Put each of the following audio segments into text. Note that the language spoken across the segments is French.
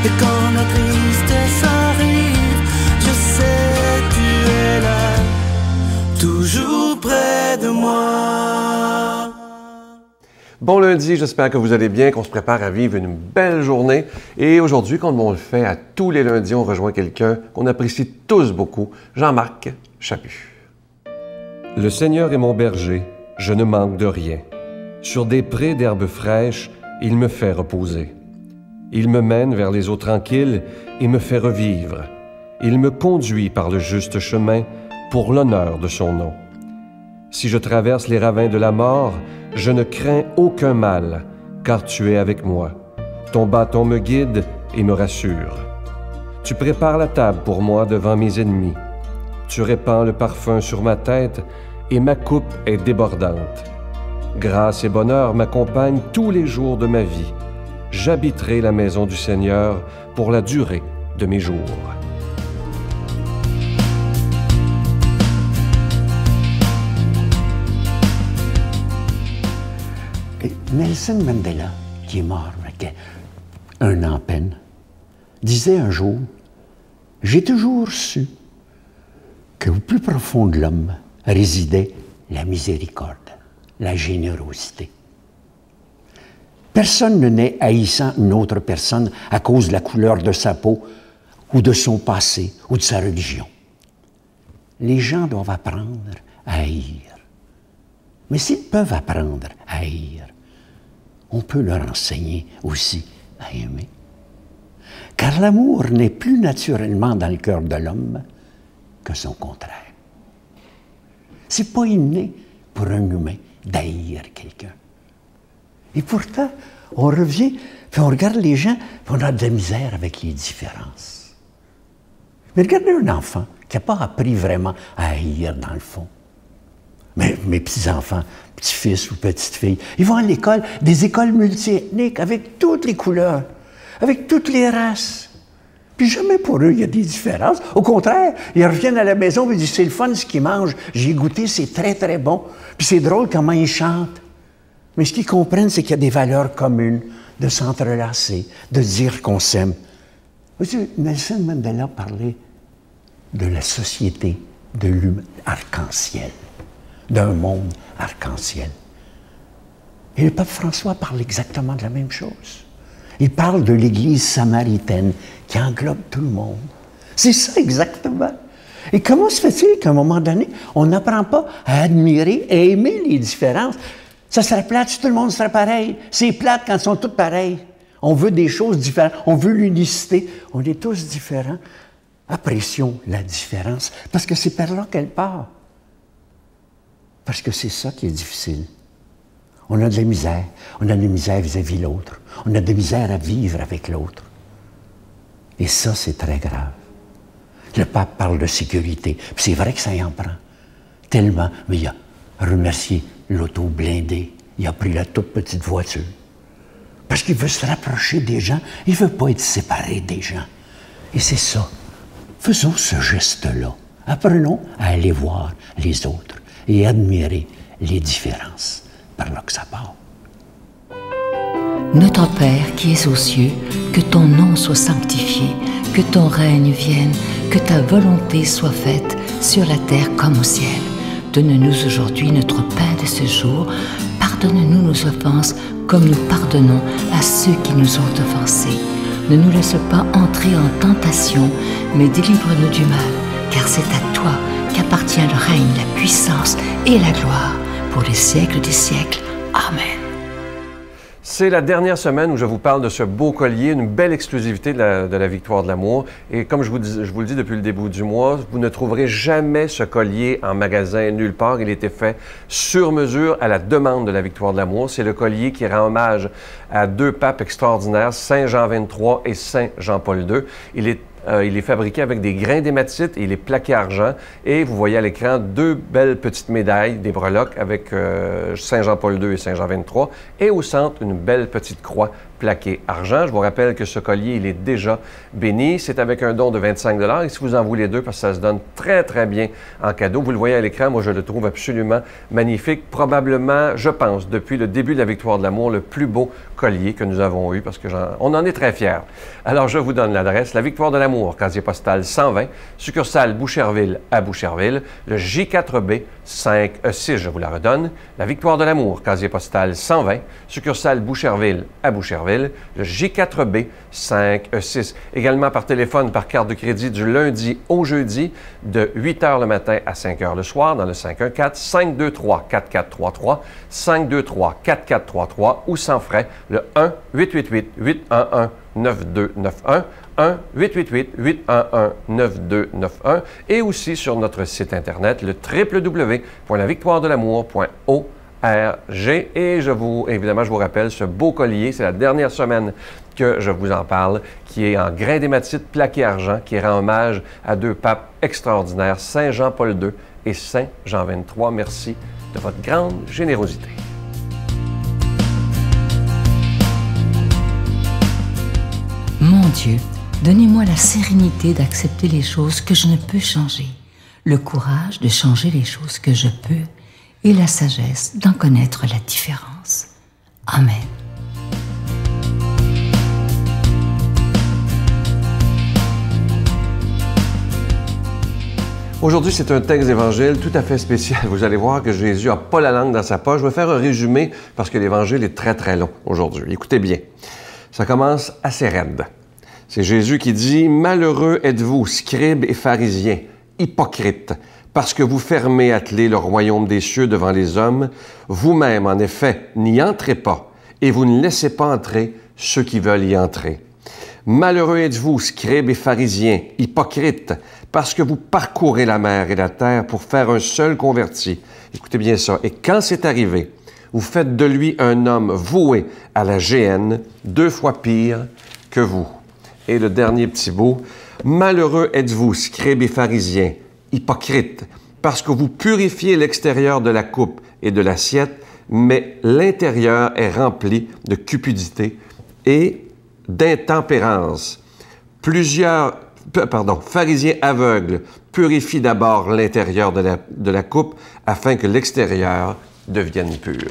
Et quand la tristesse arrive, je sais tu es là, toujours près de moi. Bon lundi, j'espère que vous allez bien, qu'on se prépare à vivre une belle journée. Et aujourd'hui, comme on le fait à tous les lundis, on rejoint quelqu'un qu'on apprécie tous beaucoup, Jean-Marc Chaput. Le Seigneur est mon berger, je ne manque de rien. Sur des prés d'herbes fraîches, il me fait reposer. Il me mène vers les eaux tranquilles et me fait revivre. Il me conduit par le juste chemin pour l'honneur de son nom. Si je traverse les ravins de la mort, je ne crains aucun mal, car tu es avec moi. Ton bâton me guide et me rassure. Tu prépares la table pour moi devant mes ennemis. Tu répands le parfum sur ma tête et ma coupe est débordante. Grâce et bonheur m'accompagnent tous les jours de ma vie. J'habiterai la maison du Seigneur pour la durée de mes jours. Et Nelson Mandela, qui est mort il y a un an à peine, disait un jour « J'ai toujours su qu'au plus profond de l'homme résidait la miséricorde, la générosité. Personne ne naît haïssant une autre personne à cause de la couleur de sa peau ou de son passé ou de sa religion. Les gens doivent apprendre à haïr. Mais s'ils peuvent apprendre à haïr, on peut leur enseigner aussi à aimer. Car l'amour n'est plus naturellement dans le cœur de l'homme que son contraire. C'est pas inné pour un humain d'haïr quelqu'un. Et pourtant, on revient, puis on regarde les gens, puis on a de la misère avec les différences. Mais regardez un enfant qui n'a pas appris vraiment à haïr dans le fond. Mais mes petits-enfants, petits-fils ou petites-filles, ils vont à l'école, des écoles multiethniques, avec toutes les couleurs, avec toutes les races. Puis jamais pour eux, il y a des différences. Au contraire, ils reviennent à la maison et ils disent « C'est le fun ce qu'ils mangent, j'ai goûté, c'est très, très bon. » Puis c'est drôle comment ils chantent. Mais ce qu'ils comprennent, c'est qu'il y a des valeurs communes, de s'entrelacer, de dire qu'on s'aime. Vous savez, Nelson Mandela parlait de la société de l'humain arc-en-ciel, d'un monde arc-en-ciel. Et le pape François parle exactement de la même chose. Il parle de l'Église samaritaine qui englobe tout le monde. C'est ça exactement. Et comment se fait-il qu'à un moment donné, on n'apprend pas à admirer et aimer les différences? Ça serait plate si tout le monde serait pareil. C'est plate quand ils sont tous pareils. On veut des choses différentes. On veut l'unicité. On est tous différents. Apprécions la différence parce que c'est par là qu'elle part. Parce que c'est ça qui est difficile. On a de la misère. On a de la misère vis-à-vis de l'autre. On a de la misère à vivre avec l'autre. Et ça, c'est très grave. Le pape parle de sécurité. Puis c'est vrai que ça y en prend. Tellement. Mais il a remercié l'auto blindé. Il a pris la toute petite voiture. Parce qu'il veut se rapprocher des gens. Il ne veut pas être séparé des gens. Et c'est ça. Faisons ce geste-là. Apprenons à aller voir les autres et admirer les différences. Par là que ça part. Notre Père qui es aux cieux, que ton nom soit sanctifié, que ton règne vienne, que ta volonté soit faite sur la terre comme au ciel. Donne-nous aujourd'hui notre pain de ce jour. Pardonne-nous nos offenses comme nous pardonnons à ceux qui nous ont offensés. Ne nous laisse pas entrer en tentation, mais délivre-nous du mal, car c'est à toi qu'appartient le règne, la puissance et la gloire pour les siècles des siècles. Amen. C'est la dernière semaine où je vous parle de ce beau collier, une belle exclusivité de la Victoire de l'amour. Et comme je vous le dis depuis le début du mois, vous ne trouverez jamais ce collier en magasin nulle part. Il a été fait sur mesure à la demande de la Victoire de l'amour. C'est le collier qui rend hommage à deux papes extraordinaires, Saint Jean XXIII et Saint Jean-Paul II. Il est fabriqué avec des grains d'hématite et il est plaqué argent. Et vous voyez à l'écran deux belles petites médailles, des breloques avec Saint Jean-Paul II et Saint Jean XXIII. Et au centre, une belle petite croix plaqué argent. Je vous rappelle que ce collier, il est déjà béni. C'est avec un don de 25 $ et si vous en voulez deux, parce que ça se donne très, très bien en cadeau. Vous le voyez à l'écran, moi je le trouve absolument magnifique. Probablement, je pense, depuis le début de la Victoire de l'amour, le plus beau collier que nous avons eu parce que on en est très fiers. Alors, je vous donne l'adresse. La Victoire de l'amour, casier postal 120, succursale Boucherville à Boucherville, le J4B 5E6, je vous la redonne. La Victoire de l'amour, casier postal 120, succursale Boucherville à Boucherville, le J4B 5E6. Également par téléphone, par carte de crédit du lundi au jeudi, de 8 h le matin à 5 h le soir, dans le 514-523-4433, 523-4433 ou sans frais, le 1-888-811-9291, 1-888-811-9291 et aussi sur notre site Internet, le www.lavictoiredelamour.org. Et évidemment, je vous rappelle, ce beau collier, c'est la dernière semaine que je vous en parle, qui est en grain d'hématite plaqué argent, qui rend hommage à deux papes extraordinaires, Saint Jean-Paul II et Saint Jean XXIII. Merci de votre grande générosité. Mon Dieu, donnez-moi la sérénité d'accepter les choses que je ne peux changer, le courage de changer les choses que je peux et la sagesse d'en connaître la différence. Amen. Aujourd'hui, c'est un texte d'évangile tout à fait spécial. Vous allez voir que Jésus n'a pas la langue dans sa poche. Je vais faire un résumé parce que l'évangile est très, très long aujourd'hui. Écoutez bien. Ça commence assez raide. C'est Jésus qui dit « Malheureux êtes-vous, scribes et pharisiens, hypocrites, parce que vous fermez à clé le royaume des cieux devant les hommes. Vous-même, en effet, n'y entrez pas, et vous ne laissez pas entrer ceux qui veulent y entrer. Malheureux êtes-vous, scribes et pharisiens, hypocrites, parce que vous parcourez la mer et la terre pour faire un seul converti. » Écoutez bien ça. « Et quand c'est arrivé, vous faites de lui un homme voué à la géhenne, 2 fois pire que vous. » Et le dernier petit bout. « Malheureux êtes-vous, scribes et pharisiens, hypocrites, parce que vous purifiez l'extérieur de la coupe et de l'assiette, mais l'intérieur est rempli de cupidité et d'intempérance. Pharisiens aveugles, purifient d'abord l'intérieur de la coupe afin que l'extérieur devienne pur. »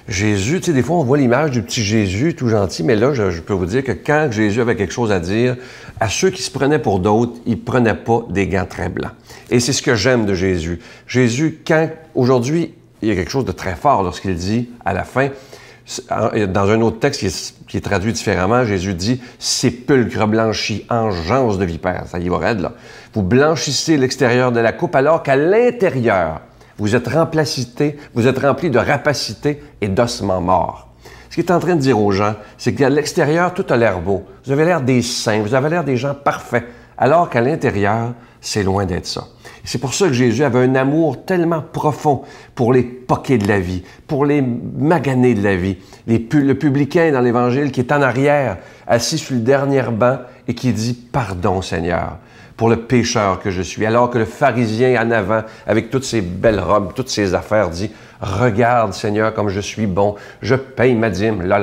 Jésus, tu sais, des fois, on voit l'image du petit Jésus tout gentil, mais là, je peux vous dire que quand Jésus avait quelque chose à dire, à ceux qui se prenaient pour d'autres, il ne prenait pas des gants très blancs. Et c'est ce que j'aime de Jésus. Jésus, aujourd'hui, il y a quelque chose de très fort lorsqu'il dit, à la fin, dans un autre texte qui est traduit différemment, Jésus dit « Sépulcre blanchi, engeance de vipère ». Ça y va raide, là. Vous blanchissez l'extérieur de la coupe alors qu'à l'intérieur, vous êtes remplis de rapacité et d'ossements morts. Ce qu'il est en train de dire aux gens, c'est qu'à l'extérieur, tout a l'air beau. Vous avez l'air des saints, vous avez l'air des gens parfaits, alors qu'à l'intérieur, c'est loin d'être ça. C'est pour ça que Jésus avait un amour tellement profond pour les poquets de la vie, pour les maganés de la vie. Le publicain dans l'Évangile qui est en arrière, assis sur le dernier banc et qui dit « Pardon, Seigneur ». Pour le pécheur que je suis, alors que le pharisien en avant, avec toutes ses belles robes, toutes ses affaires, dit « Regarde, Seigneur, comme je suis bon, je paye ma dîme, là. »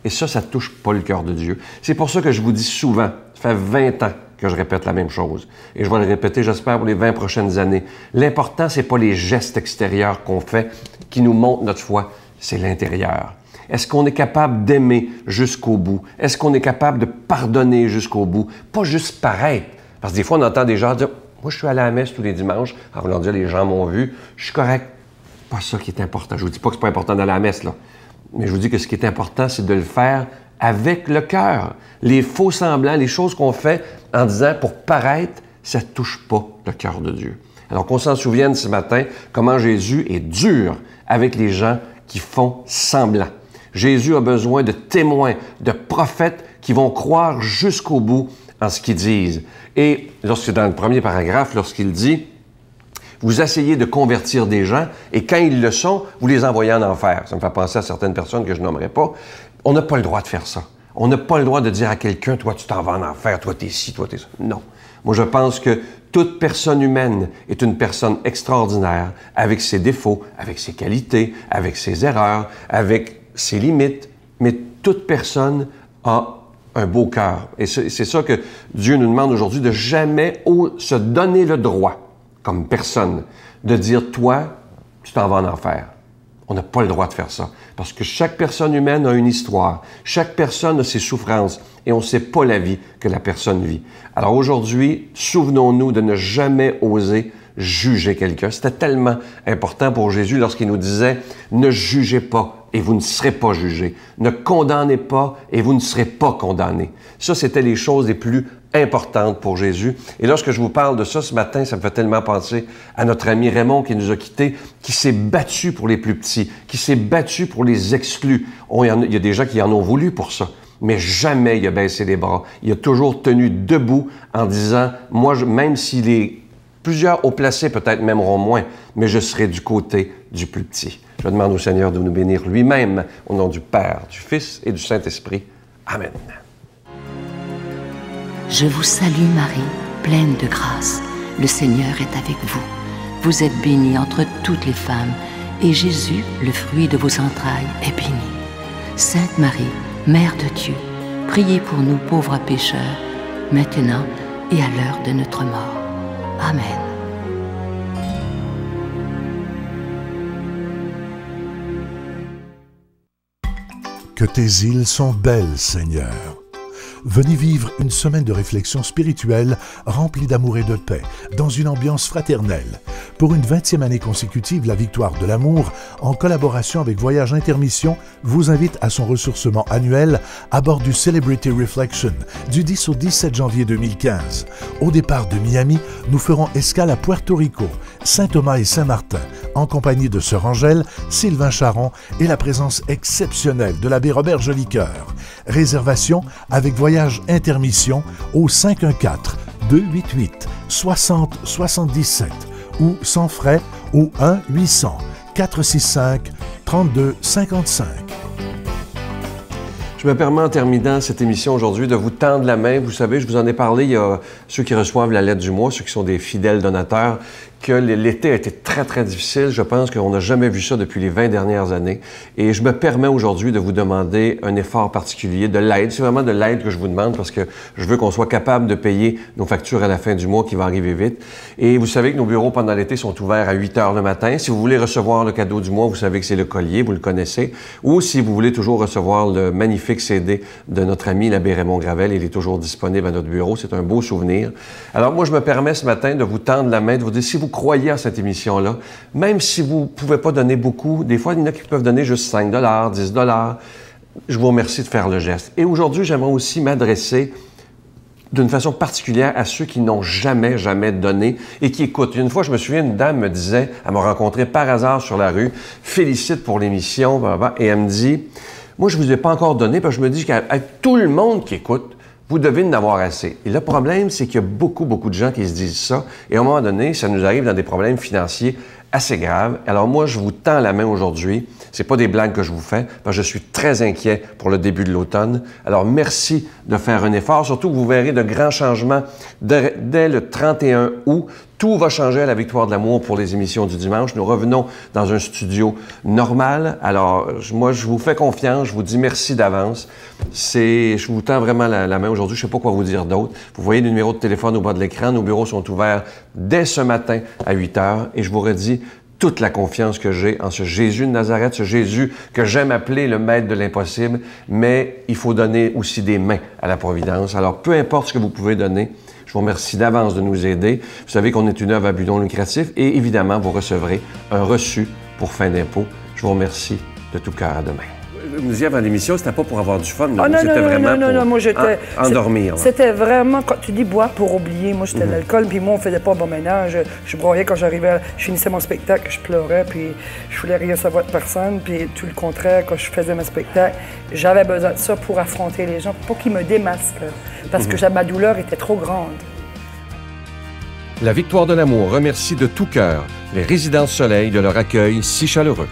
Et ça touche pas le cœur de Dieu. C'est pour ça que je vous dis souvent, ça fait 20 ans que je répète la même chose. Et je vais le répéter, j'espère, pour les 20 prochaines années. L'important, c'est pas les gestes extérieurs qu'on fait qui nous montrent notre foi, c'est l'intérieur. Est-ce qu'on est capable d'aimer jusqu'au bout? Est-ce qu'on est capable de pardonner jusqu'au bout? Pas juste paraître. Parce que des fois, on entend des gens dire « Moi, je suis allé à la messe tous les dimanches. » En voulant dire « Les gens m'ont vu. Je suis correct. » Pas ça qui est important. Je vous dis pas que c'est pas important d'aller à la messe, là. Mais je vous dis que ce qui est important, c'est de le faire avec le cœur. Les faux semblants, les choses qu'on fait en disant pour paraître, ça ne touche pas le cœur de Dieu. Alors qu'on s'en souvienne ce matin, comment Jésus est dur avec les gens qui font semblant. Jésus a besoin de témoins, de prophètes qui vont croire jusqu'au bout en ce qu'ils disent. Et dans le premier paragraphe, lorsqu'il dit « Vous essayez de convertir des gens et quand ils le sont, vous les envoyez en enfer. » Ça me fait penser à certaines personnes que je nommerai pas. On n'a pas le droit de faire ça. On n'a pas le droit de dire à quelqu'un « Toi, tu t'en vas en enfer, toi, t'es ci, toi, t'es ça. » Non. Moi, je pense que toute personne humaine est une personne extraordinaire avec ses défauts, avec ses qualités, avec ses erreurs, avec ses limites, mais toute personne a un beau cœur. Et c'est ça que Dieu nous demande aujourd'hui, de jamais se donner le droit, comme personne, de dire, toi, tu t'en vas en enfer. On n'a pas le droit de faire ça. Parce que chaque personne humaine a une histoire. Chaque personne a ses souffrances. Et on ne sait pas la vie que la personne vit. Alors aujourd'hui, souvenons-nous de ne jamais oser juger quelqu'un. C'était tellement important pour Jésus lorsqu'il nous disait « Ne jugez pas et vous ne serez pas jugés. Ne condamnez pas et vous ne serez pas condamnés. » Ça, c'était les choses les plus importantes pour Jésus. Et lorsque je vous parle de ça ce matin, ça me fait tellement penser à notre ami Raymond qui nous a quittés, qui s'est battu pour les plus petits, qui s'est battu pour les exclus. Il y a des gens qui en ont voulu pour ça. Mais jamais il a baissé les bras. Il a toujours tenu debout en disant « Moi, même si plusieurs haut placés peut-être m'aimeront moins, mais je serai du côté du plus petit. » Je demande au Seigneur de nous bénir lui-même, au nom du Père, du Fils et du Saint-Esprit. Amen. Je vous salue Marie, pleine de grâce. Le Seigneur est avec vous. Vous êtes bénie entre toutes les femmes, et Jésus, le fruit de vos entrailles, est béni. Sainte Marie, Mère de Dieu, priez pour nous pauvres pécheurs, maintenant et à l'heure de notre mort. Amen. Que tes îles sont belles, Seigneur. Venez vivre une semaine de réflexion spirituelle remplie d'amour et de paix, dans une ambiance fraternelle. Pour une 20e année consécutive, la Victoire de l'amour, en collaboration avec Voyage Intermission, vous invite à son ressourcement annuel à bord du Celebrity Reflection du 10 au 17 janvier 2015. Au départ de Miami, nous ferons escale à Puerto Rico, Saint-Thomas et Saint-Martin, en compagnie de Sœur Angèle, Sylvain Charon et la présence exceptionnelle de l'abbé Robert Jolicoeur. Réservation avec Voyage Intermission au 514-288-6077 ou sans frais au 1-800-465-3255. Je me permets en terminant cette émission aujourd'hui de vous tendre la main. Vous savez, je vous en ai parlé, il y a ceux qui reçoivent la lettre du mois, ceux qui sont des fidèles donateurs, que l'été a été très, très difficile. Je pense qu'on n'a jamais vu ça depuis les 20 dernières années. Et je me permets aujourd'hui de vous demander un effort particulier, de l'aide. C'est vraiment de l'aide que je vous demande parce que je veux qu'on soit capable de payer nos factures à la fin du mois qui va arriver vite. Et vous savez que nos bureaux pendant l'été sont ouverts à 8 heures le matin. Si vous voulez recevoir le cadeau du mois, vous savez que c'est le collier, vous le connaissez. Ou si vous voulez toujours recevoir le magnifique CD de notre ami l'abbé Raymond Gravel, il est toujours disponible à notre bureau. C'est un beau souvenir. Alors moi, je me permets ce matin de vous tendre la main, de vous dire si vous croyez à cette émission-là, même si vous ne pouvez pas donner beaucoup, des fois, il y en a qui peuvent donner juste 5 $, 10 $, je vous remercie de faire le geste. Et aujourd'hui, j'aimerais aussi m'adresser d'une façon particulière à ceux qui n'ont jamais donné et qui écoutent. Une fois, je me souviens, une dame me disait, elle m'a rencontré par hasard sur la rue, félicite pour l'émission, et elle me dit, moi, je ne vous ai pas encore donné, parce que je me dis qu'avec tout le monde qui écoute, vous devez en avoir assez. Et le problème, c'est qu'il y a beaucoup de gens qui se disent ça. Et à un moment donné, ça nous arrive dans des problèmes financiers assez graves. Alors moi, je vous tends la main aujourd'hui. C'est pas des blagues que je vous fais, parce que je suis très inquiet pour le début de l'automne. Alors merci de faire un effort. Surtout que vous verrez de grands changements dès le 31 août. Tout va changer à la Victoire de l'amour pour les émissions du dimanche. Nous revenons dans un studio normal. Alors, moi, je vous fais confiance. Je vous dis merci d'avance. Je vous tends vraiment la main aujourd'hui. Je ne sais pas quoi vous dire d'autre. Vous voyez le numéro de téléphone au bas de l'écran. Nos bureaux sont ouverts dès ce matin à 8 heures. Et je vous redis toute la confiance que j'ai en ce Jésus de Nazareth, ce Jésus que j'aime appeler le maître de l'impossible. Mais il faut donner aussi des mains à la providence. Alors, peu importe ce que vous pouvez donner, je vous remercie d'avance de nous aider. Vous savez qu'on est une œuvre à but non lucratif et évidemment, vous recevrez un reçu pour fin d'impôt. Je vous remercie de tout cœur. À demain. Vous me disiez avant l'émission, c'était pas pour avoir du fun, non, c'était vraiment pour moi, j'étais, endormir. C'était vraiment, quand tu dis boire pour oublier, moi c'était l'alcool, puis moi on faisait pas bon ménage. Je broyais quand j'arrivais, je finissais mon spectacle, je pleurais, puis je voulais rien savoir de personne, puis tout le contraire, quand je faisais mes spectacles, j'avais besoin de ça pour affronter les gens, pour qu'ils me démasquent, parce que ma douleur était trop grande. La Victoire de l'amour remercie de tout cœur les Résidences Soleil de leur accueil si chaleureux.